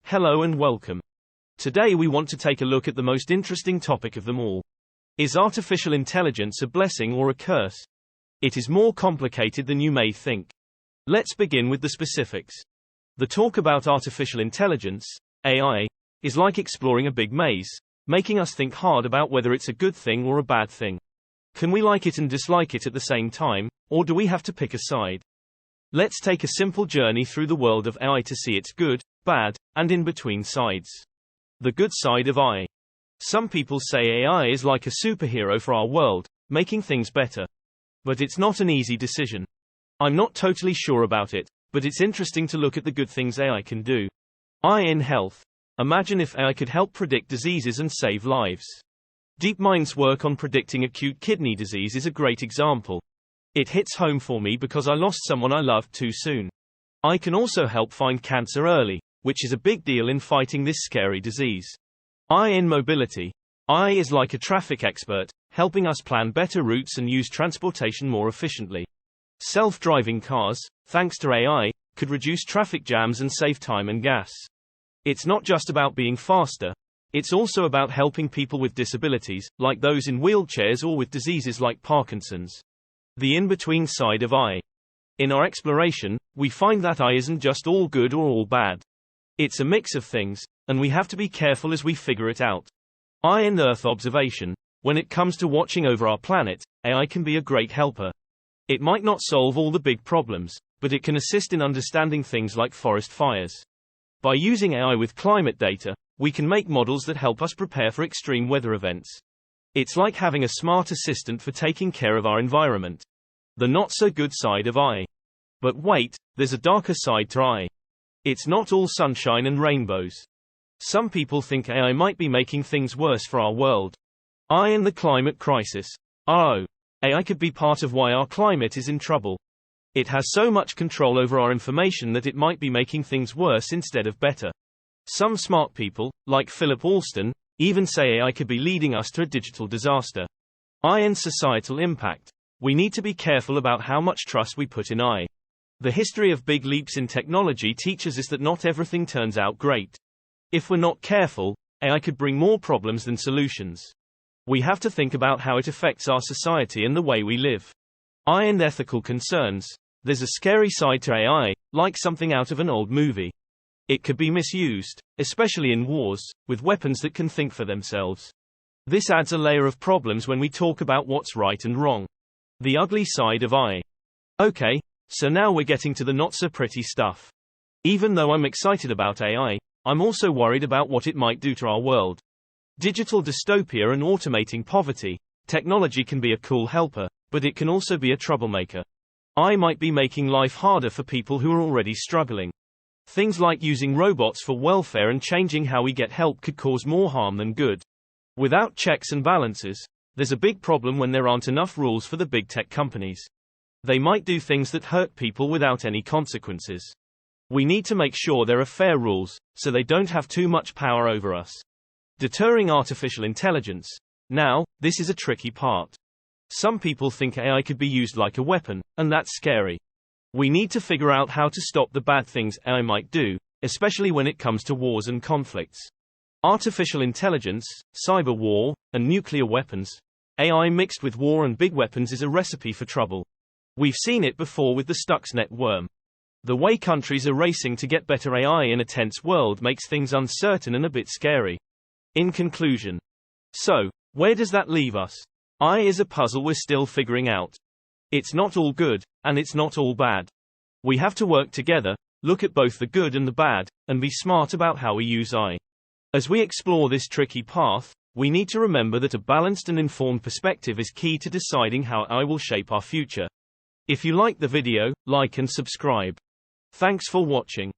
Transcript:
Hello and welcome. Today we want to take a look at the most interesting topic of them all. Is artificial intelligence a blessing or a curse? It is more complicated than you may think. Let's begin with the specifics. The talk about artificial intelligence, AI, is like exploring a big maze, making us think hard about whether it's a good thing or a bad thing. Can we like it and dislike it at the same time, or do we have to pick a side? Let's take a simple journey through the world of AI to see its good, bad, and in-between sides. The good side of AI. Some people say AI is like a superhero for our world, making things better. But it's not an easy decision. I'm not totally sure about it, but it's interesting to look at the good things AI can do. AI in health. Imagine if AI could help predict diseases and save lives. DeepMind's work on predicting acute kidney disease is a great example. It hits home for me because I lost someone I loved too soon. AI can also help find cancer early, which is a big deal in fighting this scary disease. AI in mobility. AI is like a traffic expert, helping us plan better routes and use transportation more efficiently. Self-driving cars, thanks to AI, could reduce traffic jams and save time and gas. It's not just about being faster. It's also about helping people with disabilities, like those in wheelchairs or with diseases like Parkinson's. The in-between side of AI. In our exploration, we find that AI isn't just all good or all bad. It's a mix of things, and we have to be careful as we figure it out. AI in Earth observation. When it comes to watching over our planet, AI can be a great helper. It might not solve all the big problems, but it can assist in understanding things like forest fires. By using AI with climate data, we can make models that help us prepare for extreme weather events. It's like having a smart assistant for taking care of our environment. The not-so-good side of AI. But wait, there's a darker side to AI. It's not all sunshine and rainbows. Some people think AI might be making things worse for our world. AI and the climate crisis. Oh, AI could be part of why our climate is in trouble. It has so much control over our information that it might be making things worse instead of better. Some smart people, like Philip Alston, even say AI could be leading us to a digital disaster. AI and societal impact. We need to be careful about how much trust we put in AI. The history of big leaps in technology teaches us that not everything turns out great. If we're not careful, AI could bring more problems than solutions. We have to think about how it affects our society and the way we live. AI and ethical concerns. There's a scary side to AI, like something out of an old movie. It could be misused, especially in wars, with weapons that can think for themselves. This adds a layer of problems when we talk about what's right and wrong. The ugly side of AI. Okay, so now we're getting to the not-so-pretty stuff. Even though I'm excited about AI, I'm also worried about what it might do to our world. Digital dystopia and automating poverty. Technology can be a cool helper, but it can also be a troublemaker. AI might be making life harder for people who are already struggling. Things like using robots for welfare and changing how we get help could cause more harm than good. Without checks and balances, there's a big problem when there aren't enough rules for the big tech companies. They might do things that hurt people without any consequences. We need to make sure there are fair rules, so they don't have too much power over us. Deterring artificial intelligence. Now, this is a tricky part. Some people think AI could be used like a weapon, and that's scary. We need to figure out how to stop the bad things AI might do, especially when it comes to wars and conflicts. Artificial intelligence, cyber war, and nuclear weapons. AI mixed with war and big weapons is a recipe for trouble. We've seen it before with the Stuxnet worm. The way countries are racing to get better AI in a tense world makes things uncertain and a bit scary. In conclusion. So, where does that leave us? AI is a puzzle we're still figuring out. It's not all good, and it's not all bad. We have to work together, look at both the good and the bad, and be smart about how we use AI. As we explore this tricky path, we need to remember that a balanced and informed perspective is key to deciding how AI will shape our future. If you liked the video, like and subscribe. Thanks for watching.